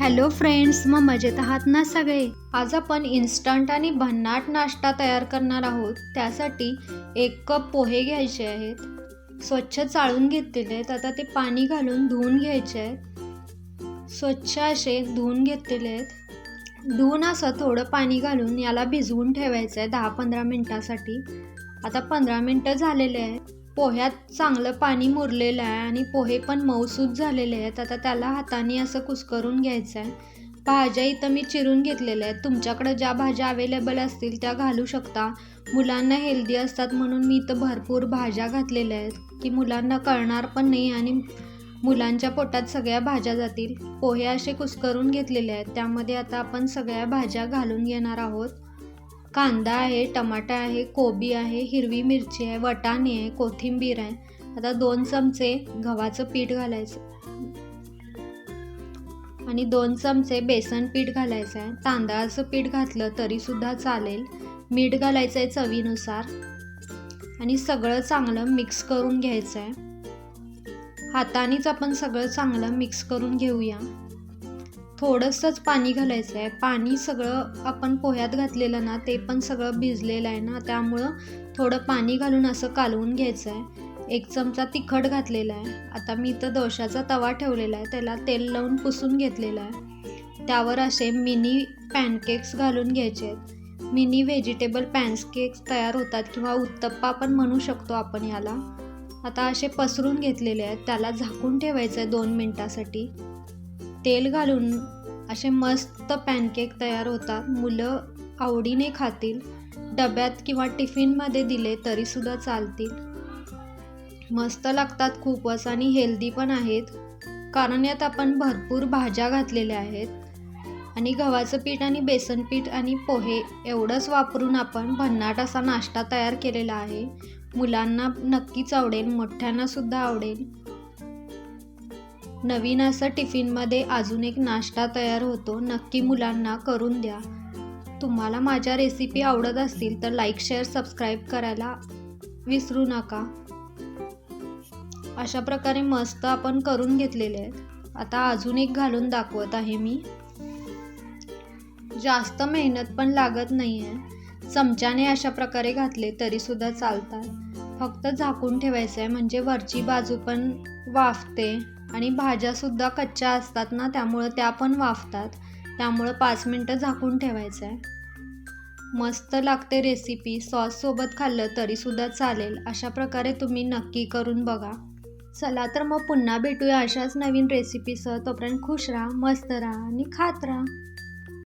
Hello friends, मग मजेत आहात ना सगळे? आज आपण इन्स्टंट आणि भन्नाट नाश्ता तयार करणार आहोत. त्यासाठी 1 कप पोहे घ्यायचे आहेत. स्वच्छ चाळून घेतलेले आहेत. आता ते पाणी घालून धुवून घ्यायचे आहेत. स्वच्छ असे धुवून घेतलेले आहेत. धुवून असं थोडं पाणी घालून याला भिजवून ठेवायचं आहे 10-15 मिनटासाठी. आता 15 मिनटं झालेले आहेत. पोह्यात चांगलं पाणी मुरलेलं आहे आणि पोहे पण मऊसूत झालेले आहेत. आता त्याला हाताने असं कुस्करून घ्यायचं आहे. भाज्या इथं मी चिरून घेतलेल्या आहेत. तुमच्याकडे ज्या भाज्या अवेलेबल असतील त्या घालू शकता. मुलांना हेल्दी असतात म्हणून मी इथं भरपूर भाज्या घातलेल्या आहेत की मुलांना कळणार पण नाही आणि मुलांच्या पोटात सगळ्या भाज्या जातील. पोहे असे कुस्करून घेतलेले आहेत. त्यामध्ये आता आपण सगळ्या भाज्या घालून घेणार आहोत. कांदा आहे, टमाटा आहे, कोबी आहे, हिरवी मिरची आहे, वाटाणे आहे, कोथिंबीर आहे. आता 2 चमचे गव्हाचं पीठ घालायचं आणि 2 चमचे बेसन पीठ घालायचं आहे. तांदळाचं पीठ घातलं तरीसुद्धा चालेल. मीठ घालायचं आहे चवीनुसार आणि सगळं चांगलं मिक्स करून घ्यायचं आहे. हातानेच आपण सगळं चांगलं मिक्स करून घेऊया. थोडंसंच पाणी घालायचं आहे. पाणी सगळं आपण पोह्यात घातलेलं ना ते पण सगळं भिजलेलं आहे ना, त्यामुळं थोडं पाणी घालून असं कालवून घ्यायचं आहे. 1 चमचा तिखट घातलेला आहे. आता मी इथं दोशाचा तवा ठेवलेला आहे. त्याला तेल लावून पुसून घेतलेलं आहे. त्यावर असे मिनी पॅनकेक्स घालून घ्यायचे आहेत. मिनी व्हेजिटेबल पॅनकेक्स तयार होतात किंवा उत्तप्पा पण म्हणू शकतो आपण याला. आता असे पसरून घेतलेले आहेत. त्याला झाकून ठेवायचं आहे 2 मिनटासाठी. तेल घालून असे मस्त पॅनकेक तयार होतात. मुलं आवडीने खातील. डब्यात किंवा टिफिनमध्ये दिले तरीसुद्धा चालतील. मस्त लागतात खूपच आणि हेल्दी पण आहेत कारण यात आपण भरपूर भाज्या घातलेल्या आहेत आणि गव्हाचं पीठ आणि बेसन पीठ आणि पोहे एवढंच वापरून आपण भन्नाट असा नाश्ता तयार केलेला आहे. मुलांना नक्कीच आवडेल, मोठ्यांनासुद्धा आवडेल. नवीन असं टिफिनमध्ये अजून एक नाश्ता तयार होतो. नक्की मुलांना करून द्या. तुम्हाला माझ्या रेसिपी आवडत असतील तर लाईक, शेअर, सबस्क्राईब करायला विसरू नका. अशा प्रकारे मस्त आपण करून घेतलेले आहेत. आता अजून एक घालून दाखवत आहे मी. जास्त मेहनत पण लागत नाही आहे. चमच्याने अशा प्रकारे घातले तरीसुद्धा चालतात. फक्त झाकून ठेवायचं आहे म्हणजे वरची बाजू पण वाफते आणि भाज्यासुद्धा कच्च्या असतात ना, त्यामुळं त्या पण वाफतात. त्यामुळं 5 मिनटं झाकून ठेवायचं आहे. मस्त लागते रेसिपी. सॉससोबत खाल्लं तरीसुद्धा चालेल. अशा प्रकारे तुम्ही नक्की करून बघा. चला तर मग पुन्हा भेटूया अशाच नवीन रेसिपीसह. तोपर्यंत खुश राहा, मस्त राहा आणि खात राहा.